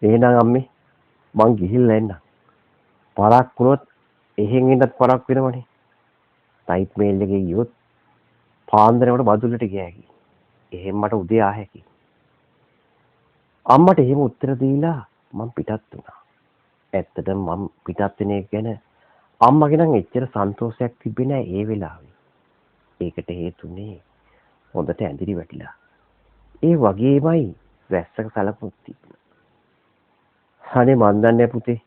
එහෙනම් අම්මේ මං ගිහිල්ලා එන්නම්. පරක් වුණොත් එහෙන් ඉන්නත් පරක් වෙනවනේ. ටයිප් මේල් එකේ ගියොත් පාන්දරේකට බදුල්ලට ගියා හැකි. එහෙන් මට උදේ ආ හැකි. අම්මට එහෙම උත්තර දීලා මං පිටත් වුණා. ඇත්තටම මම පිටත් වෙන එක ගැන අම්මගේ නම් එච්චර සන්තෝෂයක් තිබ්බේ නෑ ඒ වෙලාවේ. ඒකට හේතුනේ හොඳට ඇඳිලි වැටිලා. ඒ වගේමයි වැස්සක සලකුණු තිබුණා. අනේ මන් දන්නේ පුතේ.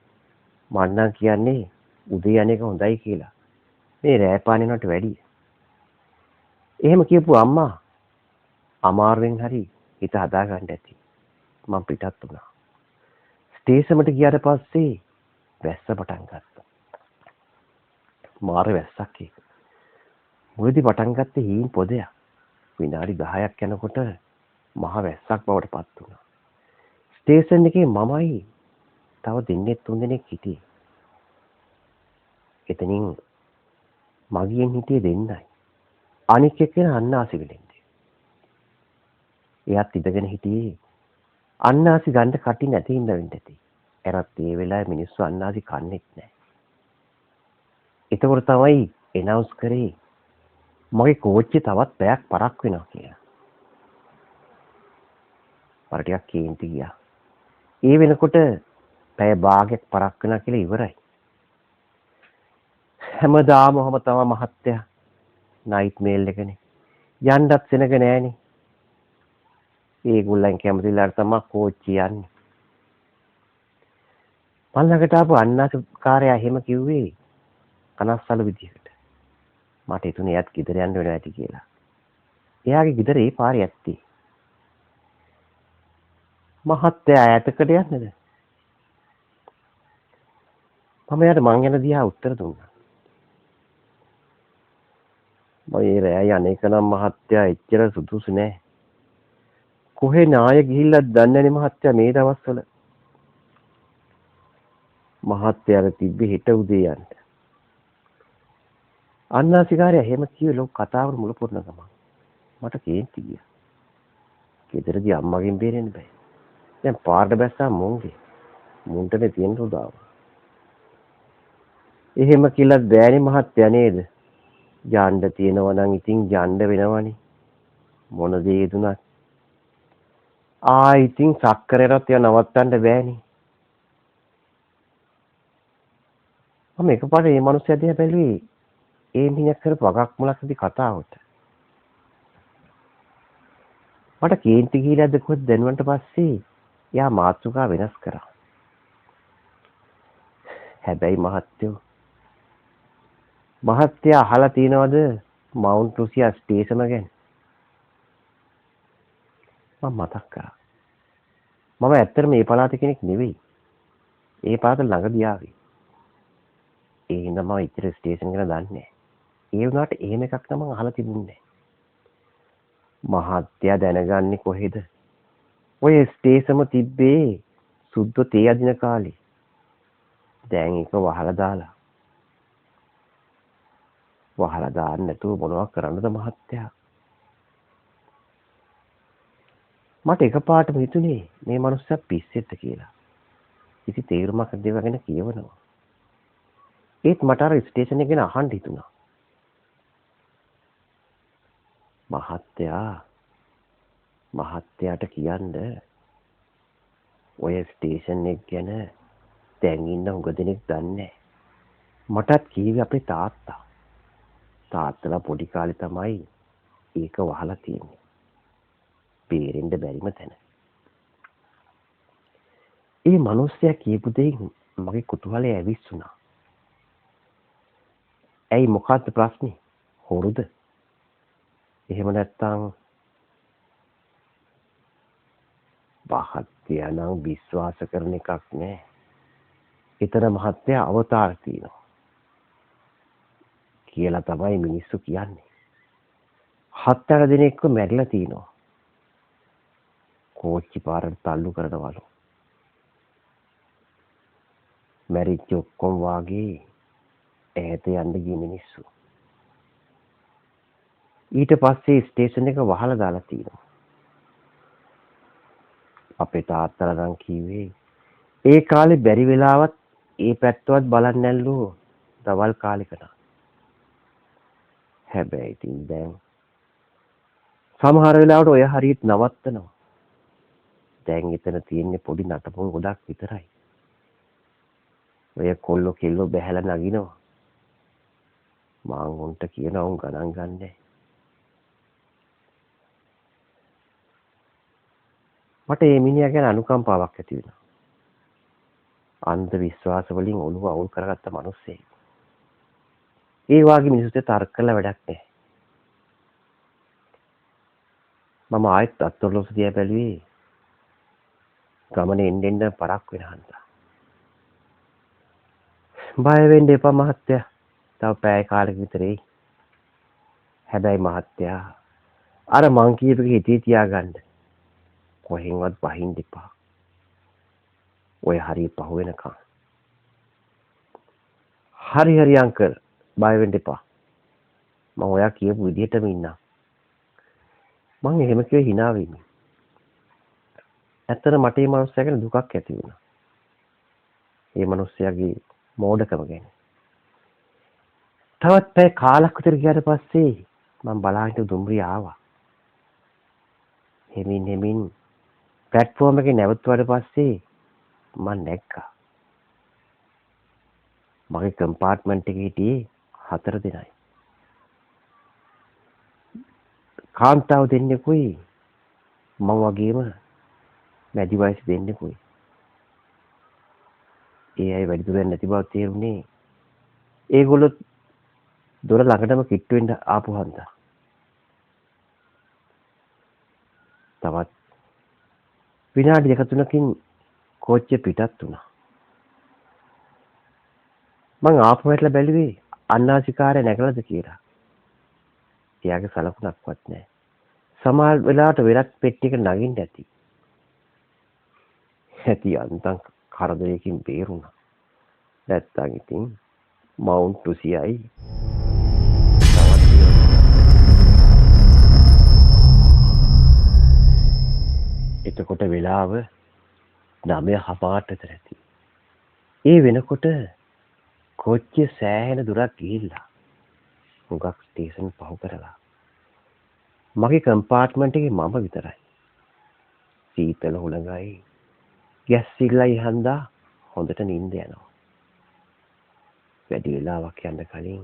මං නම් කියන්නේ උදේ යන්නේක හොඳයි කියලා. මේ රෑ පානිනට වැඩිය. එහෙම කියපු අම්මා අමාරුවෙන් හරි හිත හදාගන්න ඇති. මං පිටත් වුණා. ස්ටේෂනට ගියාට පස්සේ වැස්ස පටන් ගත්තා. මාර වැස්සක් ඒක. මුලදී පටන් ගත්තේ හීන් පොදයක්. විනාඩි 10ක් යනකොට මහ වැස්සක් බවට පත් වුණා. ස්ටේෂන් එකේ මමයි තව දෙන්නේ තුන් දෙනෙක් හිටියේ. එතනින් මගියෙන් හිටියේ දෙන්නයි. අනික් එක්කෙනා අන්නාසි වෙලෙන්දේ. එයාත් ඉඳගෙන හිටියේ අන්නාසි ගන්න කටි නැති ඉඳ වෙන්න ඇති. එරත් ඒ වෙලාවේ මිනිස්සු අන්නාසි කන්නේත් නැහැ. ඒතකොට තමයි එනවුස් කරේ මගේ කෝච්චිය තවත් පැයක් පරක් වෙනවා කියලා. මට ටිකක් කේන්ති ගියා. ඒ වෙනකොට පැය භාගයක් පරක් වෙනවා කියලා ඉවරයි. හැමදාම ඔහම තමයි මහත්තයා. නයිට් මේල් එකනේ. යන්නත් සෙනග නෑනේ. ඒගොල්ලන් කැමතිලාට තමයි කෝච්චිය යන්නේ. මල් ළඟට ආපු අන්නාසකාරයා එහෙම කිව්වේ කනස්සලු විදිහකට. මට හිතුනේ එයාත් ගෙදර යන්න වෙනවා ඇති කියලා. එයාගේ ගෙදර ඒ පාරේ ඇත්තේ. මහත්තයා ඈතකට යන්නද? මම එයාට මං යන දිහා උත්තර දුන්නා. මගේ රෑ යන්නේ කනම් මහත්තයා එච්චර සුදුසු නෑ. කොහේ නාය ගිහිල්ලත් දන්නේ නැනේ මහත්තයා මේ දවස්වල. මහත්තයාට තිබ්බේ හෙට උදේ යන්න. අන්නාසිකාරයා එහෙම කිව්වේ ලොකු කතාවකට මුල පුරන ගමන්. මට කේන්ති ගියා. ගෙදරදී අම්මගෙන් බේරෙන්න බෑ. දැන් පාරට බැස්සා මොන්ගේ. මුන්ටනේ තියෙන උදාව. එහෙම කියලා බෑනේ මහත්තයා නේද? යන්න තියෙනවා නම් ඉතින් යන්න වෙනවනේ. මොන දේ දුනත්. ඉතින් සක්කරේවත් ඒවා නවත්තන්න බෑනේ. මම එකපාරට මේ මිනිස්සයා දිහා බැලුවේ ඒ මිනිහා කරපු වගක් මුලක්දී කතාවට. මට කේන්ති ගිහිලාද කොහෙද දැනුවන්ට පස්සේ යා මාතෘකා වෙනස් කරා. හැබැයි මහත්තයා අහලා තියනවද මවුන්ට් රුසියා ස්ටේෂන ගැන? මම මතක් කරා. මම ඇත්තටම මේ පළාතේ කෙනෙක් නෙවෙයි. ඒ පළාත ළඟදී ආවේ. ඒ හින්දා මම ඉතින් ස්ටේෂන් ගැන දන්නේ නැහැ. ඒ වුණාට එහෙම එකක් නම් මම අහලා තිබුණේ නැහැ. මහත්තයා දැනගන්නේ කොහෙද? ඔය ස්ටේෂම තිබ්බේ සුද්ධ තේ අදින කාලේ. දැන් ඒක වහලා දාලා. වහලා දාන්න නැතුව මොනවද කරන්නද මහත්තයා? මට එකපාරටම හිතුනේ මේ මනුස්සයා පිස්සෙක්ද කියලා. ඉතින් තේරුමක් දෙව ගැන කියවනවා. ඒත් මට අර ස්ටේෂන් එක ගැන අහන්න හිතුණා. මහත්තයාට කියන්න ඔය ස්ටේෂන් එක ගැන දැන් ඉන්න උග දෙනෙක් දන්නේ. මටත් කීවේ අපේ තාත්තා. තාත්තලා පොඩි කාලේ තමයි ඒක වහලා තියෙන්නේ. බේරෙන්න බැරිම තැන. ඒ මිනිස්සයා කියපු දෙයින් මගේ කුතුහලය ඇවිස්සුණා. ඇයි මොකක්ද ප්‍රශ්නේ? හොරුද? එහෙම නැත්තම් මහත්තයා නම් විශ්වාස කරන එකක් නෑ. ඊතර මහත්තයා අවතාර තියෙනවා කියලා තමයි මිනිස්සු කියන්නේ. 7-8 දිනක්ව මැරිලා තිනවා. කෝච්චි පාරට තල්ලු කරනවලු. මැරිච්ච ඔක්කොම වාගේ ඈත යන්න ගිය මිනිස්සු. ඊට පස්සේ ස්ටේෂන් එක වහලා දාලා තිනවා. අපේ තාත්තලා නම් කිව්වේ ඒ කාලේ බැරි වෙලාවත් ඒ පැත්තවත් බලන්නේ නැල්ලු දවල් කාලෙක නා. හැබැයි ඉතින් දැන් සමහර වෙලාවට ඔය හරියට නවත්තනවා. දැන් එතන තියෙන්නේ පොඩි නටපොන් ගොඩක් විතරයි. ඔය කොල්ලෝ කෙල්ලෝ බැහැලා නගිනවා. මං උන්ට කියනවා උන් ගණන් ගන්නෑ. මට මේ මිනිහා ගැන අනුකම්පාවක් ඇති වෙනවා. අන්ධ විශ්වාස වලින් ඔළුව අවුල් කරගත්ත මිනිස්සෙක්. ඒ වාගේ මිනිස්සුන්ට තර්ක කළ වැඩක් නැහැ. මම ආයෙත් අත්ොරලොස් දිහා බැලුවේ ගමනේ එන්න එන්න පරක් වෙන හන්දා. බය වෙන්න එපා මහත්තයා. තව පැය කාලෙක විතර එයි. හැබැයි මහත්තයා අර මං කියපේක හිතේ තියාගන්න. කොහෙන්වත් බහින්න එපා. ඔය හරිය පහු වෙනකම්. හරි අංකල් බය වෙන්න එපා. මම ඔයා කියපු විදිහටම ඉන්නම්. මං එහෙම කිව්වේ hina වෙමි. ඇත්තට මට මේ මනුස්සයා ගැන දුකක් ඇති වුණා. මේ මනුස්සයාගේ මෝඩකම ගැන. තවත් පැය කාලක් විතර ගියාට පස්සේ මම බලාගෙන දුම්රිය ආවා. හෙමින් ප්ලැට්ෆෝම් එකේ නැවතුවාට පස්සේ මම නැග්ගා. මගේ කම්පාර්ට්මන්ට් එකේ හිටියේ 4 දෙනයි. කාන්තාව දෙන්නෙකුයි මම වගේම මැදි වයස දෙන්නෙකුයි. ඒ අය වැඩි දුරක් නැති බව තේරුනේ ඒගොල්ලෝ දොර ළඟටම කිට්ටු වෙන්න ආපු හන්දා. තවත් විනාඩි දෙක තුනකින් කෝච්චිය පිටත් වුණා. මං ආපහු හැරිලා බැලුවේ අන්නාසිකාරය නැගලාද කියලා. එයාගේ සලකුණක්වත් නැහැ. සමහර වෙලාවට වෙනත් පෙට්ටියක නගින්න ඇති. ඇති අන්තම් කරදරයකින් බේරුණා. නැත්තම් ඉතින් මවුන්ට් 200යි එතකොට වෙලාව 9:08 විතර ඇති. ඒ වෙනකොට කෝච්චිය සෑහෙන දුරක් ගිහිල්ලා හුඟක් ස්ටේෂන් පහු කරලා මගේ කම්පාර්ට්මන්ට් එකේ මම විතරයි. සීතල හුළඟයි ගැස්සිල්ලයි හන්දා හොඳට නිින්ද යනවා. වැඩි වෙලාවක් යන්න කලින්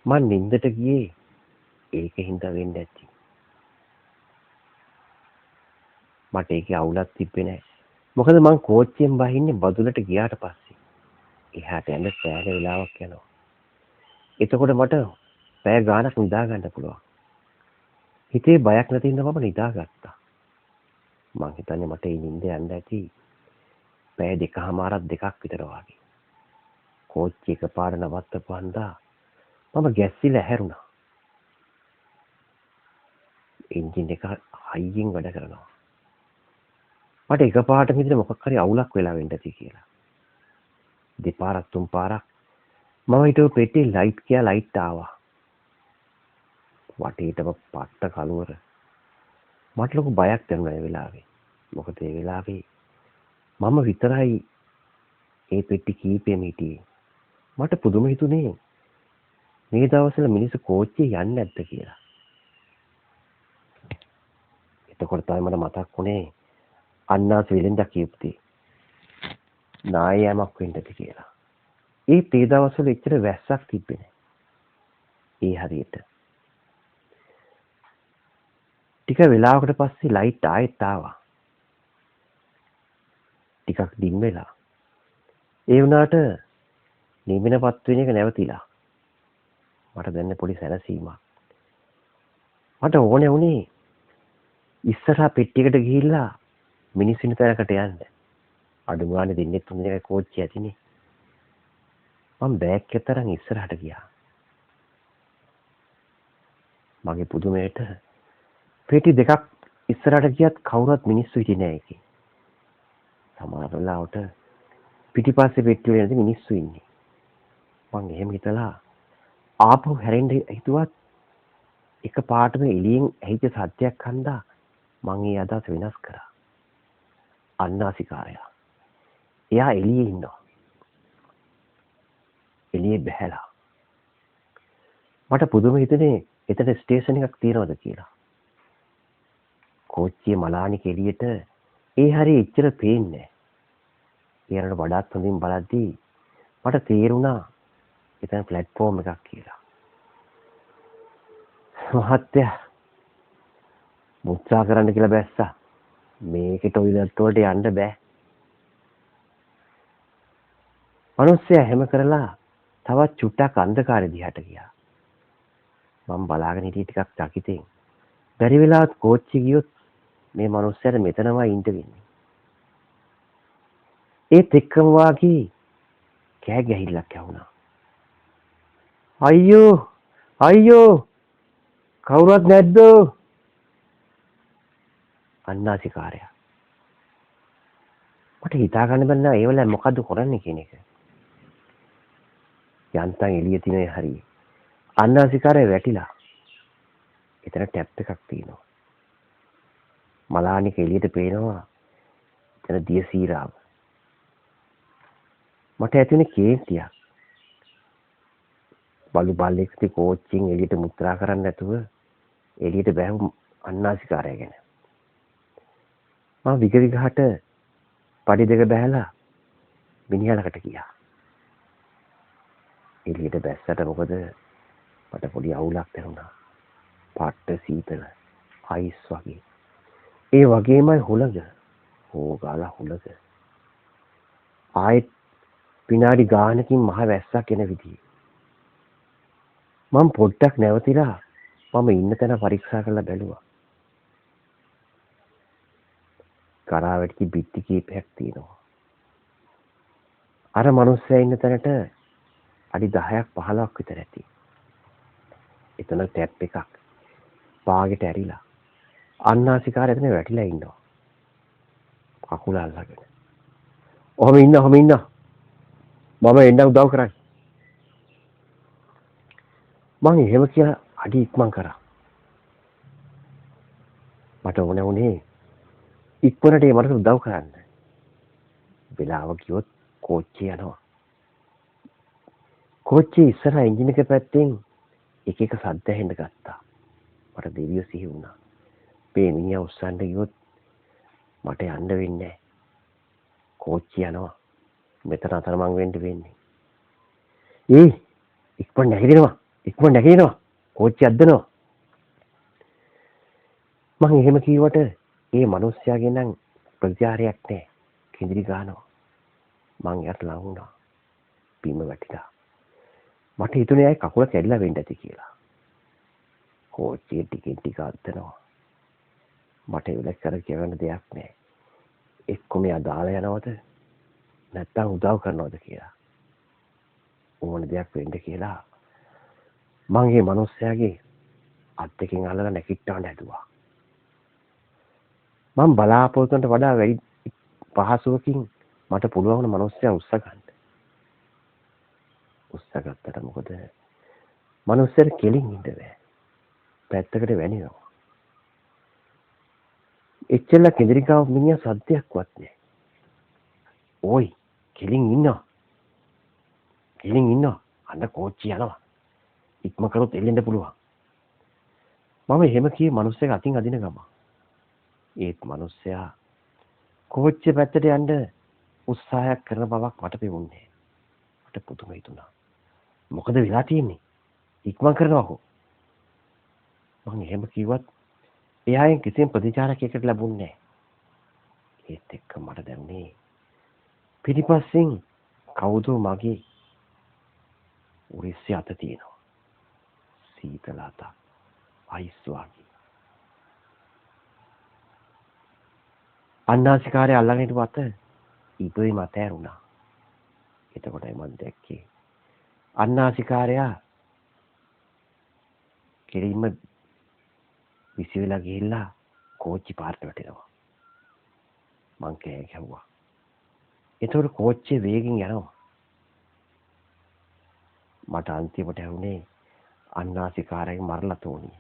මං නිින්දට ගියේ ඒකින්ද වෙන්න ඇති. මට ඒකේ අවුලක් තිබ්බේ නැහැ. මොකද මං කෝච්චියෙන් බහින්නේ බදුලට ගියාට පස්සේ. එහාට යන්න සෑහෙන වෙලාවක් යනවා. එතකොට මට පැය ගාණක් නිදා ගන්න පුළුවන්. හිතේ බයක් නැති ඉඳ මම නිදාගත්තා. මං හිතන්නේ මට ඒ නිින්ද යන්න ඇති පැය දෙකමාරක් දෙකක් විතර වගේ. කෝච්චිය එකපාර නවත්තපු හන්දා මම ගැස්සිලා හැරුණා. එන්ජින් එක හයියෙන් වැඩ කරනවා. මට එකපාරට හිතෙන මොකක් හරි අවුලක් වෙලා වෙන්න ඇති කියලා. දෙපාරක් තුන් පාරක් මම හිතුව පෙට්ටියේ ලයිට් කියලා ලයිට් ආවා. වටේටම පට්ට කලවර. මට ලොකු බයක් දැනුණා ඒ වෙලාවේ. මොකද ඒ වෙලාවේ මම විතරයි ඒ පෙට්ටි කීපෙම හිටියේ. මට පුදුම හිතුනේ මේ දවස්වල මිනිස්සු කෝච්චියේ යන්නේ නැද්ද කියලා. එතකොට තමයි මට මතක් වුණේ අන්නාස් වෙලෙන්ද කියපුතේ. නායෑමක් වෙන්නද කියලා. ඒ දවස්වල එච්චර වැස්සක් තිබ්බේ නැහැ. ඒ හරියට. ටික වෙලාවකට පස්සේ ලයිට් ආයෙත් ආවා. ටිකක් ඩිම් වෙලා. ඒ වුණාට නිවෙනපත් වෙන එක නැවතිලා. මට දැනෙන පොඩි සැනසීමක්. මට ඕනේ වුණේ ඉස්සරහා පෙට්ටියකට ගිහිල්ලා මිනිස්සු ඉන්න තැනකට යන්න. අඩු ගානේ දෙන්නේ තුන් දෙනෙක් කෝච්චිය ඇතිනේ. මම බෑග් එක තරම් ඉස්සරහට ගියා. මගේ පුදුමයට පෙට්ටි දෙකක් ඉස්සරහට ගියත් කවුරුත් මිනිස්සු හිටියේ නෑ ඒකේ. සමහර වෙලාවට පිටිපස්සේ පෙට්ටි වල නැති මිනිස්සු ඉන්නේ. මං එහෙම හිතලා ආපහු හැරෙන්න හිතුවත් එක පාටම එළියෙන් ඇහිච්ච සද්දයක් හන්දා මං ඒ අදහස වෙනස් කරා. අන්නාසිකාරයා. එයා එළියේ ඉන්නවා. එළියේ බහැලා. මට පුදුම හිතුනේ එතන ස්ටේෂන් එකක් තියනවද කියලා. කෝච්චියේ මලානික එළියට ඒ හරිය එච්චර පේන්නේ නැහැ. ඊයරට වඩාත් හොඳින් බලද්දී මට තේරුණා එතන ප්ලැට්ෆෝම් එකක් කියලා. මහත්තයා මුත්‍රා කරන්න කියලා බැස්සා. මේකේ ටොයිලට් වලට යන්න බෑ. මිනිස්සයා හැම කරලා තවත් චුට්ටක් අන්ධකාරය දිහාට ගියා. මම බලාගෙන හිටියේ ටිකක් චකිතෙන්. බැරි වෙලාවත් කෝච්චි ගියොත් මේ මිනිස්සයාට මෙතනමයි ඉන්න වෙන්නේ. ඒත් එක්කම වාගේ කෑ ගැහිල්ලක් ඇහුණා. අයියෝ! අයියෝ! කවුරුත් නැද්ද? අන්නාසිකාරයා. මට හිතා ගන්න බැරි නෑ ඒ වෙලාවේ මොකද්ද කරන්නේ කියන එක. යන්තම් එළිය තිනේ හරිය. අන්නාසිකාරය වැටිලා. එතන ටැප් එකක් තියෙනවා. මලානික එළියට පේනවා. එතන දියසීරාව. මට ඇතිනේ කේන්තියක්. බලු බල්ලෙක්ට කෝච්චියෙන් එළියට මුත්‍රා කරන්න නැතුව එළියට බැහැවු අන්නාසිකාරය ගැන. මම විගවිගහට පඩි දෙක බැහැලා මිනිහලකට ගියා. එළියට බැස්සට මොකද මට පොඩි අවුලක් දැනුණා. පාට සීතල අයිස් වගේ. ඒ වගේමයි හුලඟ. හොගාලා හුලඟ. ආයෙත් විනාඩි ගානකින් මහ වැස්සක් එන විදිහේ. මම පොඩ්ඩක් නැවතිලා මම ඉන්න තැන පරීක්ෂා කරලා බැලුවා. කරාවැටි බිත්ති කීපයක් තියෙනවා. අර මිනිස්සයා ඉන්න තැනට අඩි 10ක් 15ක් විතර ඇති. එතන ටැප් එකක් පාගෙට ඇරිලා අන්නාසිකාරය එතන වැටිලා ඉන්නවා. කකුල අල්ලගෙන. ඔහම ඉන්න. මම එන්න උදව් කරයි. මං එහෙම කියලා අඩි ඉක්මන් කරා. මට උනේ ඉක්මනට ඒ මට උදව් කරන්න. වෙලාව ගියොත් කෝච්චිය යනවා. කෝච්චිය ඉස්සරහා එන්ජින් එක පැත්තෙන් එක එක සද්ද ඇහෙන්න ගත්තා. මට දෙවියෝ සිහි වුණා. මේ මිනිහා උස්සන්න ගියොත් මට යන්න වෙන්නේ නැහැ. කෝච්චිය යනවා. මෙතන අතරමං වෙන්න වෙන්නේ. ඉක්මන් නැගිටිනවා. කෝච්චිය අද්දනවා. මං එහෙම කීවට ඒ මිනිස්යාගේ නම් ප්‍රතිචාරයක් නැහැ. කිඳිරි ගන්නවා. මං යට ලඟ වුණා. බිම වැටිලා. මට හිතුනේ ආයි කකුල කැඩිලා වෙන්න ඇති කියලා. කෝච්චිය ටිකෙන් ටික අද්දනවා. මට ඒක කර කියන්න දෙයක් නැහැ. එක්ක මෙයා දාලා යනවද නැත්තම් උදව් කරනවද කියලා. ඕන දෙයක් වෙන්න කියලා මං මේ මිනිස්යාගේ අත් දෙකෙන් අල්ලලා නැගිටවන්න හැදුවා. මම බලාපොරොත්තුන්ට වඩා වැඩි පහසුවකින් මට පුළුවන් වුණ මිනිස්සයා උස්ස ගන්න. උස්ස ගත්තට මොකද? මිනිස්සෙට කෙලින් ඉන්න බෑ. පැත්තකට වැනිනවා. එච්චර කෙදිරිකාව මිනිහා සද්දයක්වත් නැහැ. ඕයි කෙලින් ඉන්නවා. අන්න කෝච්චිය යනවා. ඉක්ම කරොත් එල්ලෙන්න පුළුවන්. මම එහෙම කියේ මිනිස්සෙක් අතින් අදින ගම. ඒත් මිනිස්සයා කෝච්චිය පැත්තට යන්න උත්සාහයක් කරන බවක් මට පෙවුන්නේ. මට පුදුම හිතුණා. මොකද වෙලා තියෙන්නේ? ඉක්මන් කරනවකෝ. මම එහෙම කිව්වත් එයාගෙන් කිසිම ප්‍රතිචාරයක් එකට ලැබුණේ නැහැ. ඒත් එක්ක මට දැනුනේ පිටිපස්සෙන් කවුද මගේ උරිස්සි අත තියෙනවා. සීතල අත. අයිස් වගේ. අන්නාසිකාරය අල්ලගෙන හිටපු අත ඉබේ මත ඇරුණා. එතකොටයි මම දැක්කේ අන්නාසිකාරයා කෙලින්ම විසි වෙලා ගිහිල්ලා කෝච්චි පාරට වැටෙනවා. මං කෑ ගැහුවා. ඒතකොට කෝච්චිය වේගෙන් යනවා. මට අන්තිමට ඇහුනේ අන්නාසිකාරයෙන් මරලා තෝනිය.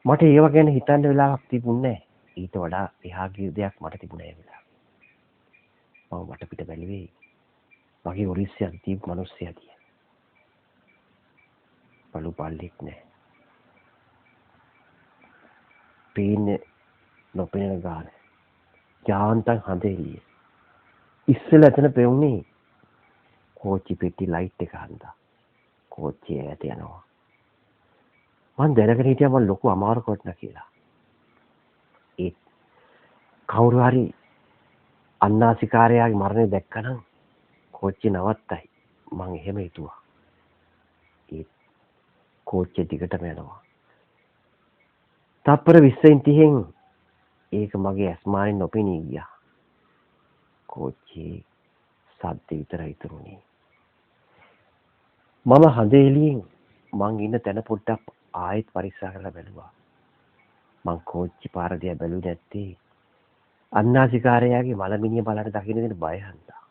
මට ඒව ගැන හිතන්න වෙලාවක් තිබුණේ නැහැ. ඊට වඩා එහා ගිය දෙයක් මට තිබුණේ නැහැ. මම වටපිට බැලුවේ මගේ ඔරිස්සයක් දීපු මිනිස්සයා දිහා. බලු බල්ලෙක් නෑ. පේන්නේ නොපෙනෙන ගාන. යාන්තම් හඳ එළිය. ඉස්සෙල්ලා එතන පෙවුනේ කෝච්චි පෙට්ටි ලයිට් එක හන්දා. කෝච්චිය ඈත යනවා. මං දැනගෙන හිටියා මං ලොකු අමාරුවකට න කියලා. ඒ කවුරු හරි අන්නාසිකාරයාගේ මරණය දැක්කනම් කෝච්චිය නවත්තයි. මං එහෙම හිතුවා. ඒ කෝච්චිය දිගටම යනවා. තප්පර 20න් 30න් ඒක මගේ ඇස්මාරින් නොපෙනී ගියා. කෝච්චියේ සද්ද විතරයි ඉතුරුනේ. මම හඳ එළියෙන් මං ඉන්න තැන පොඩ්ඩක් ආයෙත් පරීක්ෂා කරලා බැලුවා. මං කෝච්චි පාර දිහා බැලුවේ නැත්තේ අන්නාසිකාරයාගේ මලමිනිය බලන්න දකින්න දෙන බය හන්දා.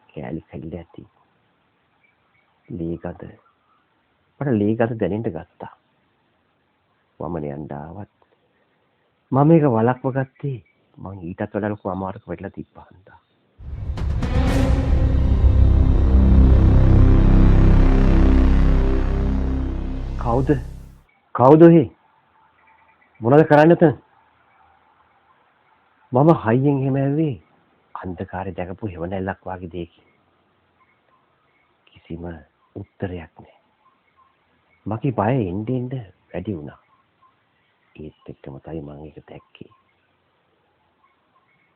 කෑලි කැඩිලා ඇති. ලී ගඳ. මට ලී ගඳ දැනෙන්න ගත්තා. මම නියන්න ආවත් මම මේක වළක්ව ගත්තේ මං ඊටත් වඩා ලොකු අමාරුවක වැටලා තිබ්බා හන්දා. කවුද ඔහේ? මොනවද කරන්න එතන? මම හයියෙන් එහෙම ඇවිත් අන්ධකාරය දැකපු හෙවණැල්ලක් වගේ දෙයකින්. කිසිම උත්තරයක් නැහැ. මගේ බය එන්න වැඩි වුණා. ඒත් එක්කම තමයි මම ඒක දැක්කේ.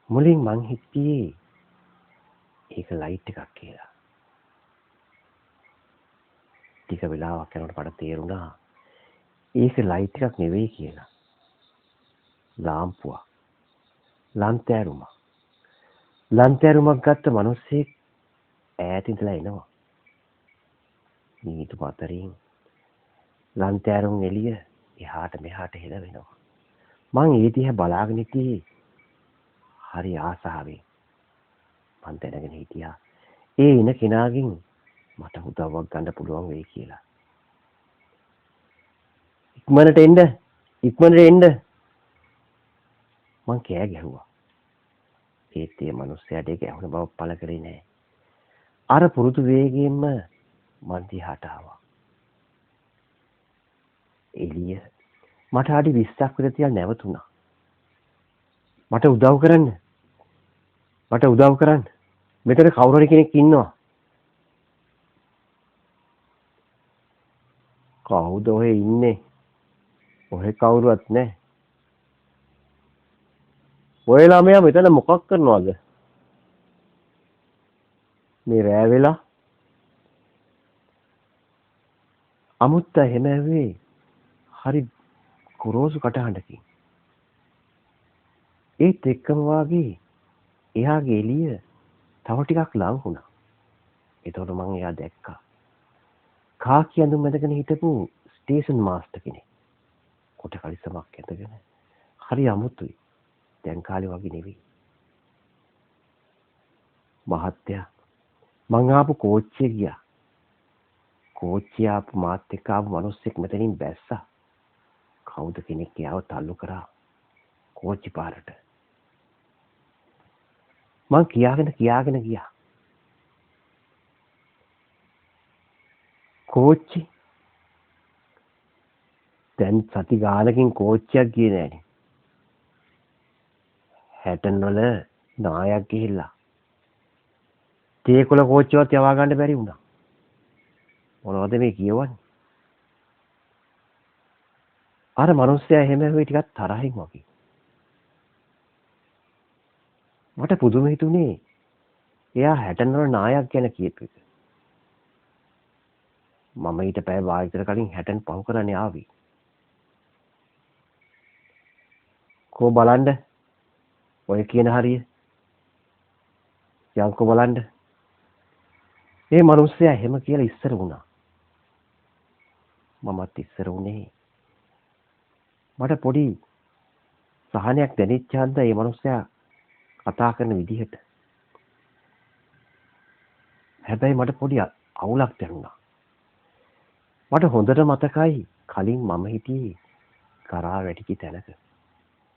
මුලින් මං හිතුවේ ඒක ලයිට් එකක් කියලා. ටික වෙලාවක් යනකොට මට තේරුණා ඒක ලයිට් එකක් නෙවෙයි කියලා. ලාම්පුවක්. ලන්තෑරුමක්. ලන්තෑරුමක් ගත්ත මිනිස්සෙක් ඈත ඉඳලා එනවා. මීට පතරින් ලන්තෑරුම් එළිය එහාට මෙහාට හෙල වෙනවා. මං ඒ දිහා බලාගෙන හිටියේ හරි ආසාවෙන්. මං දැනගෙන හිටියා ඒ ඉන කෙනාගෙන් මට උදව්වක් ගන්න පුළුවන් වෙයි කියලා. ඉක්මනට එන්න. මං කෑ ගැහුවා. ඒත් ඒ මිනිස්සයාට ඒක ඇහුණ බව පළ කරේ නෑ. අර පුරුදු වේගයෙන්ම මං දිහාට ආවා. එළිය මට අඩි 20ක් විතර තියලා නැවතුණා. මට උදව් කරන්න. මෙතන කවුරු හරි කෙනෙක් ඉන්නවා. කවුද ඔහෙ ඉන්නේ? ඔහෙ කවුරුවත් නැහැ. ඔය ළමයා මෙතන මොකක් කරනවද? මේ රෑ වෙලා අමුත්ත එහෙම ඇවේ හරි කුරෝසු කටහඬකින්. ඒත් එක්කම වාගේ එයාගේ එළිය තව ටිකක් ලං වුණා. ඒතකොට මං එයා දැක්කා. කාකි ඇඳුම් ඇඳගෙන හිටපු ස්ටේෂන් මාස්ටර් කෙනෙක්. කොට කලිසමක් ඇඳගෙන හරි අමුතුයි. දැන් කාලේ වගේ නෙවෙයි. මහත්තයා මං ආපු කෝච්චිය ගියා. කෝච්චිය ආපු මාත් එක්ක ආපු මිනිස්සෙක් මෙතනින් බැස්සා. කවුද කෙනෙක් යාව තල්ලු කරා කෝච්චි පාරට. මං කියාගෙන ගියා. කෝච්චි දැන් සති ගානකින් කෝච්චියක් ගියේ නෑනේ. හැටන් වල නායක් ගිහිල්ලා තේකොළ කෝච්චියවත් යවා ගන්න බැරි වුණා. මොනවද මේ කියවන්නේ? අර මිනිස්සයා එහෙම වෙයි ටිකක් තරහින් වගේ. මට පුදුම හිතුනේ එයා හැටන් වල නායක් ගැන කියපු එක. මම ඊට පැය භාගයකට කලින් හැටන් පහු කරන්නේ ආවි. කෝ බලන්න ඔය කියන හරිය. යන්කෝ බලන්න. ඒ මිනිස්සයා එහෙම කියලා ඉස්සර වුණා. මමත් ඉස්සර වුණේ. මට පොඩි සහනයක් දැනෙච්ච හන්ද මේ මිනිස්සයා කතා කරන විදිහට. හැබැයි මට පොඩි අවුලක් දැනුණා. මට හොඳට මතකයි කලින් මම හිටියේ කරා වැටිච්ච තැනක.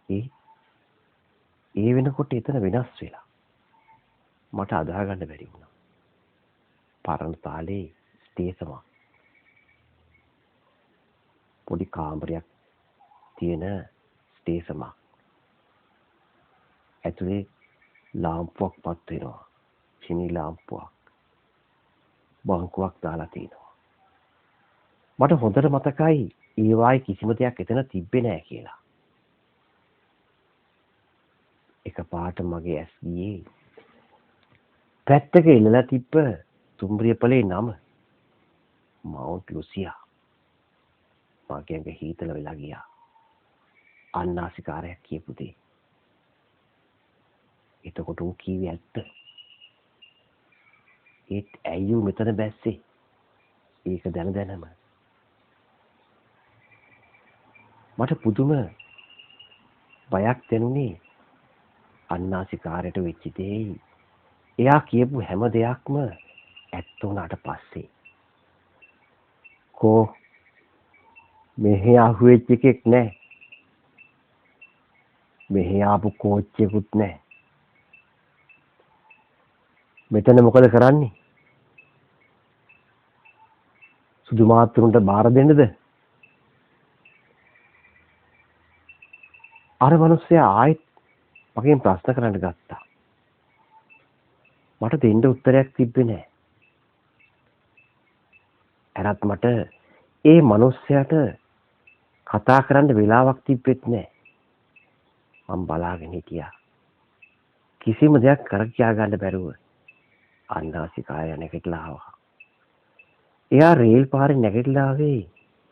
ඒ වෙනකොට එතන වෙනස් වෙලා. මට අදා ගන්න බැරි වුණා. පරණ තාලේ ස්ටේෂම පොඩි කාමරයක් තියෙන ස්ටේෂම. ඇතුලේ ලාම්පුවක් පත් වෙනවා. චිනි ලාම්පුවක්. බංකුවක් දාලා තිනවා. මට හොඳට මතකයි ඒ වායි කිසිම දෙයක් එතන තිබ්බේ නෑ කියලා. එකපාරට මගේ ඇස් ගියේ පැත්තක ඉල්ලලා තිබ්බ තුම්රියපලේ නම මවුන්ට් ලුසියා. මගේ ඇඟ හීතල වෙලා ගියා. අන්නාසිකාරයක් කියපු දේ. එතකොට ඌ කීවේ ඇත්ත. ඒත් ඇයි ඌ මෙතන බැස්සේ? ඒක දැනම මට පුදුම බයක් දැනුනේ. අන්නාසිකාරයට වෙච්ච දේ එයා කියපු හැම දෙයක්ම ඇත්ත වුණාට පස්සේ. කෝ මෙහෙ අහුවෙච්ච එකෙක් නෑ. මෙහෙ ආපු කෝච්චියකුත් නෑ. මෙතන මොකද කරන්නේ? සුදු මාත්තුරුන්ට බාර දෙන්නද? අර මිනිස්සයා ආයෙත් මගෙන් ප්‍රශ්න කරන්න ගත්තා. මට දෙන්න උත්තරයක් තිබ්බේ නෑ. එරත් මට ඒ මිනිස්සයාට කතා කරන්න වෙලාවක් තිබ්බෙත් නෑ. මම බලාගෙන හිටියා. කිසිම දෙයක් කර කියා ගන්න බැරුව අන්නාසිකාය නැගිටලා ආවා. එයා රේල් පාරේ නැගිටලා ආවේ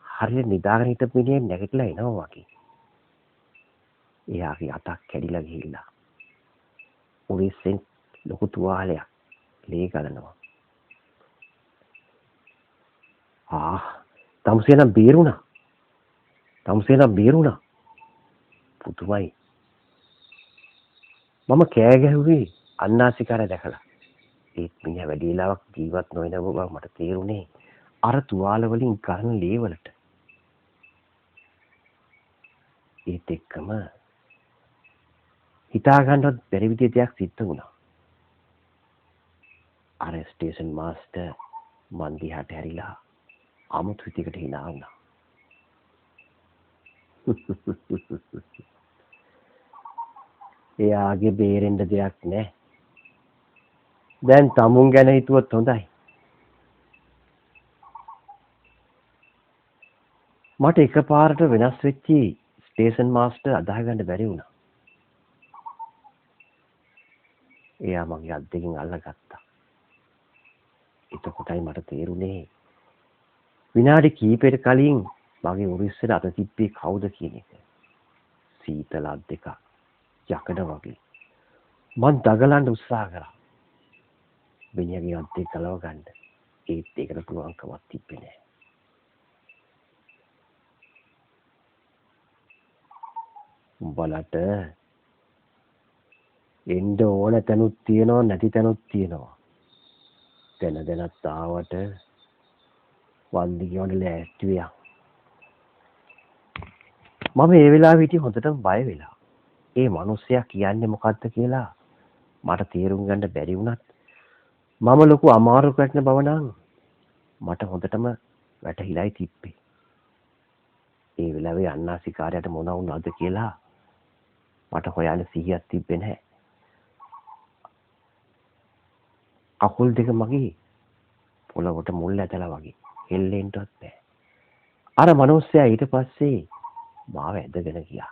හරියට නිදාගෙන හිටපු මිනිහෙක් නැගිටලා එනවා වගේ. එයාගේ අතක් කැඩිලා ගිහිල්ලා. උරිස්සෙන් ලොකු තුවාලයක් ලේ ගලනවා. තමුසේනම් බේරුණා. පුදුමයි. මම කෑ ගැහුවේ අන්නාසිකාරය දැකලා. ඒත් මිනිහා වැඩි වෙලාවක් ජීවත් නොවන බව මට තේරුනේ අර තුවාල වලින් ගන්න ලේ වලට. ඒත් එක්කම හිතා ගන්නවත් බැරි විදිහේ දෙයක් සිද්ධ වුණා. අර ස්ටේෂන් මාස්ටර් මන් දිහාට හැරිලා අමුතු විදිහකට hina වුණා. එයාගේ බේරෙන්න දෙයක් නැහැ. දැන් තමුන් ගැන හිතුවොත් හොඳයි. මට එකපාරට වෙනස් වෙච්චි ස්ටේෂන් මාස්ටර් අදාහ ගන්න බැරි වුණා. එයා මගේ අත් දෙකෙන් අල්ලගත්තා. එතකොටයි මට තේරුනේ විනාඩි කිහිපයකට කලින් මගේ උරිස්සට අත තිබ්බේ කවුද කියන එක. සීතල අත් දෙක යකඩ වගේ. මං දගලන්න උත්සාහ කරා. මිනිහගේ අත් දෙක ගලව ගන්න. ඒත් ඒකට පුළුවන්කමක් තිබ්බේ නෑ. උඹලට එන්න ඕන තැනුත් තියෙනවා නැති තැනුත් තියෙනවා. දැනත් ආවට වන්දි කියවන්න ලෑස්ති වෙලා. මම ඒ වෙලාවෙ හිටියේ හොඳටම බය වෙලා. ඒ මිනිස්සයා කියන්නේ මොකද්ද කියලා මට තේරුම් ගන්න බැරි වුණත් මම ලොකු අමාරුවක් වැටෙන බව නම් මට හොඳටම වැටහිලායි තිබ්බේ. ඒ වෙලාවේ අන්නාසිකාරයට මොන වුණාද කියලා මට හොයන්න සිහියක් තිබ්බේ නැහැ. අකුල් දෙක මගේ පොළවට මුල් ඇදලා වගේ හෙල්ලෙන්නවත් බෑ. අර මිනිස්සයා ඊට පස්සේ මාව ඇදගෙන ගියා.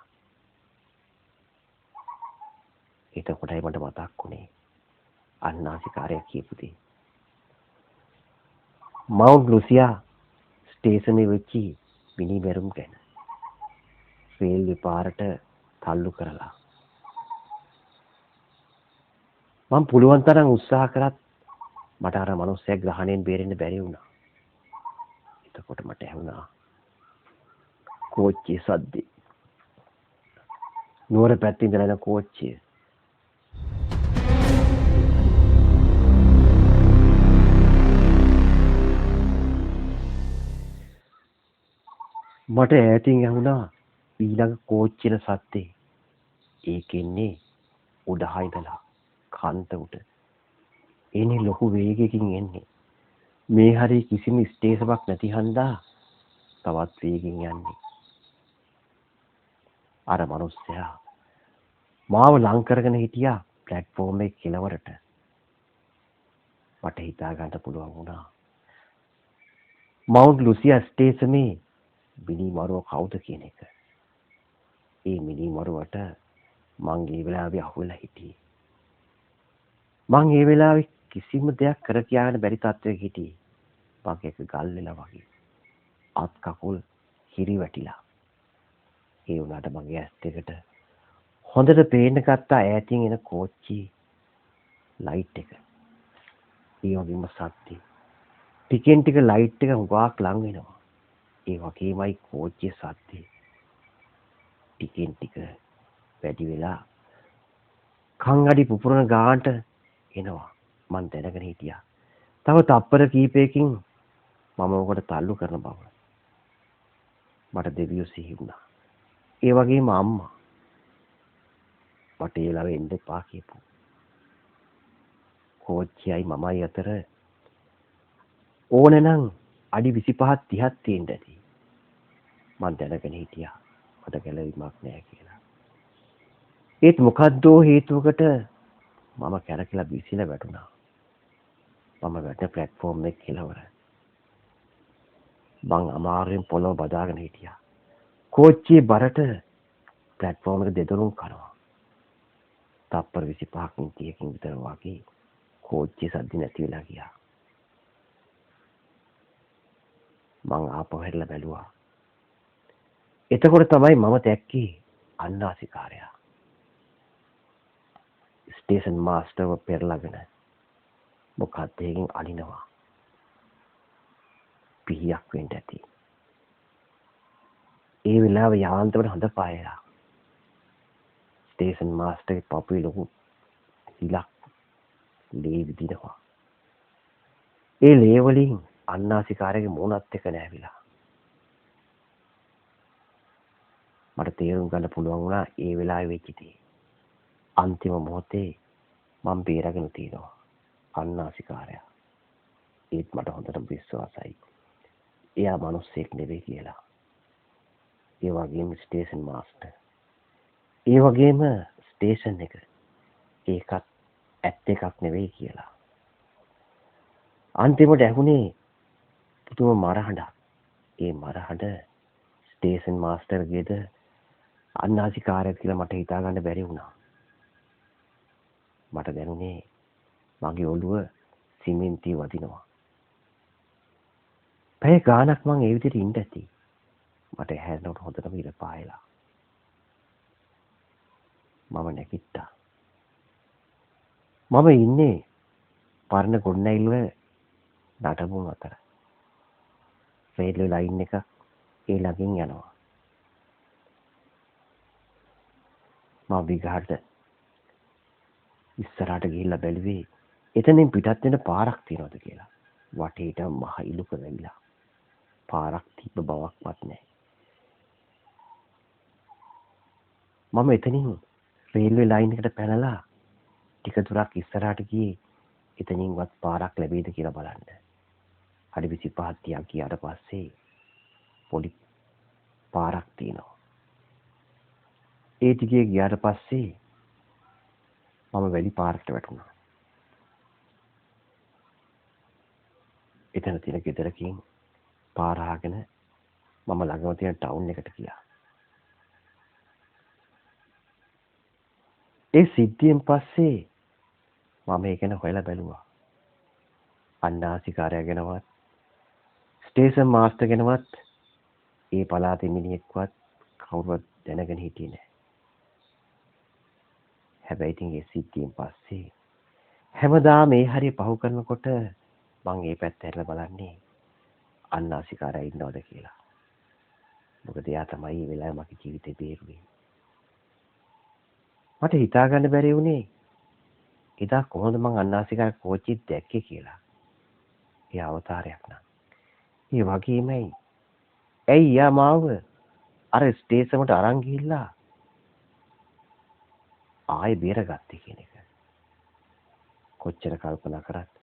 එතකොටයි මට මතක් වුණේ අන්නාසිකාරය කියපු දේ. මවුන්ට් ලුසියා ස්ටේෂනේ වෙච්චි මිනි මැරුම් ගැන. රේල් විපාරට තල්ලු කරලා. මම පුළුවන් තරම් උත්සාහ කරත් මට අර මිනිස්සයා ග්‍රහණයෙන් බේරෙන්න බැරි වුණා. එතකොට මට ඇහුණා කෝච්චියේ සද්දේ. නුවර පැත්තේ ඉඳලා එන කෝච්චිය. මට ඈතින් ඇහුණා ඊළඟ කෝච්චියේ සද්දේ. ඒකෙන්නේ උඩහා ඉඳලා කන්ත උඩ එනේ ලොකු වේගයකින් එන්නේ. මේ හරිය කිසිම ස්ටේෂනයක් නැති හන්දා තවත් වේගෙන් යන්නේ. අර මිනිස්සයා මාව ලං කරගෙන හිටියා ප්ලැට්ෆෝම් එකේ කෙළවරට. මට හිතා ගන්න පුළුවන් වුණා. මවුන්ට් ලුසියා ස්ටේෂනේ මිනිමරුව කවුද කියන එක. ඒ මිනිමරුවට මං ඒ වෙලාවේ අහුවෙලා හිටියේ. මං ඒ වෙලාවේ කිසිම දෙයක් කර කියාගෙන බැරි තත්ත්වයක හිටියේ. මගේ එක ගල් වෙලා වගේ. අත් කකුල් හිරි වැටිලා. ඒ වුණාට මගේ ඇස් දෙකට හොඳට පේන්න ගත්තා ඈතින් එන කෝච්චි ලයිට් එක. ඒ වගේම සද්දේ. ටිකෙන් ටික ලයිට් එක හුඟක් ලං වෙනවා. ඒ වගේමයි කෝච්චියේ සද්දේ. ටිකෙන් ටික වැඩි වෙලා කන් අඩි පුපුරන ගානට එනවා. මං දැනගෙන හිටියා. තව තප්පර කීපයකින් මම ඔකට තල්ලු කරන බව. මට දෙවියෝ සිහි වුණා. ඒ වගේම අම්මා මට ඒ ලාවේ එන්න එපා කියපු. කෝච්චියයි මමයි අතර ඕනනම් අඩි 25ක් 30ක් තියෙන්න ඇති. මං දැනගෙන හිටියා මට ගැලවීමක් නැහැ කියලා. ඒත් මොකද්ද හේතුවකට මම කැරකිලා විසිලා වැටුණා. මම වැටෙන ප්ලැට්ෆෝම් එකේ කෙළවර. මං අමාරුවෙන් පොළොව බදාගෙන හිටියා. කෝච්චියේ බරට ප්ලැට්ෆෝම් එක දෙදරුම් කරනවා. තප්පර 25කින් 30කින් විතර වගේ කෝච්චියේ සද්ද නැති වෙලා ගියා. මං ආපහු හැරිලා බැලුවා. එතකොට තමයි මම දැක්කේ අන්නාසිකාරයා. ස්ටේෂන් මාස්ටර්ව පෙරලාගෙන මොකක්ද එකකින් අලිනවා. පිහියක් වෙන්න ඇති. ඒ වෙලාවේ යාන්තමට හොඳ පායලා. ස්ටේෂන් මාස්ටර්ගේ පපුවේ ලොකු හිලක් ලේ විදිනවා. ඒ ලේ වලින් අන්නාසිකාරයාගේ මූණත් එක්ක නැවිලා. මට තේරුම් ගන්න පුළුවන් වුණා ඒ වෙලාවේ වෙච්ච දේ. අන්තිම මොහොතේ මම බේරගෙන තියෙනවා අන්නාසිකාරයා. ඒත් මට හොඳටම විශ්වාසයි. එයා මිනිස්සෙක් නෙවෙයි කියලා. ඒ වගේම ස්ටේෂන් මාස්ටර්. ඒ වගේම ස්ටේෂන් එක ඒකත් ඇත්ත එකක් නෙවෙයි කියලා. අන්තිමට ඇහුනේ පුදුම මරහඬක්. ඒ මරහඬ ස්ටේෂන් මාස්ටර්ගේද අන්නාසිකාරයෙක් කියලා මට හිතා ගන්න බැරි වුණා. මට දැනුනේ මගේ ඔළුව සිමෙන්තිය වදිනවා. පැය ගාණක් මං ඒ විදිහට ඉඳ ඇති. මට හැරෙනකොට හොඳටම ඉර පායලා. මම නැගිට්ටා. මම ඉන්නේ පරණ ගොඩනැගිල්ල නටබුන් අතර. රේල්වේ ලයින් එක ඒ ළඟින් යනවා. මම විගහට ඉස්සරහට ගිහිල්ලා බැලුවේ එතනින් පිටත් වෙන පාරක් තියනවද කියලා. වටේට මහ ඉලුක වැවිලා. පාරක් තිබ්බ බවක්වත් නැහැ. මම එතනින් රේල්වේ ලයින් එකට පැනලා ටික දුරක් ඉස්සරහට ගියේ එතනින්වත් පාරක් ලැබෙයිද කියලා බලන්න. අඩි 25ක් 30ක් ගියාට පස්සේ පොඩි පාරක් තියෙනවා. ඒ දිගේ ගියාට පස්සේ මම වැලි පාරකට වැටුණා. එතන තියෙන ගෙදරකින් පාර ආගෙන මම ළඟම තියෙන ටවුන් එකට ගියා. ඒ සිද්ධියෙන් පස්සේ මම ඒක ගැන හොයලා බැලුවා. අන්නාසිකාරයා ගැනවත් ස්ටේෂන් මාස්ටර් ගැනවත් ඒ පළාතේ මිනිහෙක්වත් කවුරුවත් දැනගෙන හිටියේ නැහැ. හැබැයි ඉතින් ඒ සිද්ධියෙන් පස්සේ හැමදාම මේ හරිය පහු කරනකොට මං ඒ පැත්ත හැරලා බලන්නේ අන්නාසිකාරයා ඉන්නවද කියලා. මොකද එයා තමයි මේ වෙලාවේ මගේ ජීවිතේ බේරුවේ. මට හිතා ගන්න බැරි වුණේ එදා කොහොමද මං අන්නාසිකාර කෝච්චිය දැක්කේ කියලා. ඒ අවතාරයක් නම්. ඒ වගේමයි ඇයි යා මාව අර ස්ටේෂනට අරන් ගිහිල්ලා ආයෙ බේරගත්තේ කියන එක. කොච්චර කල්පනා කරත්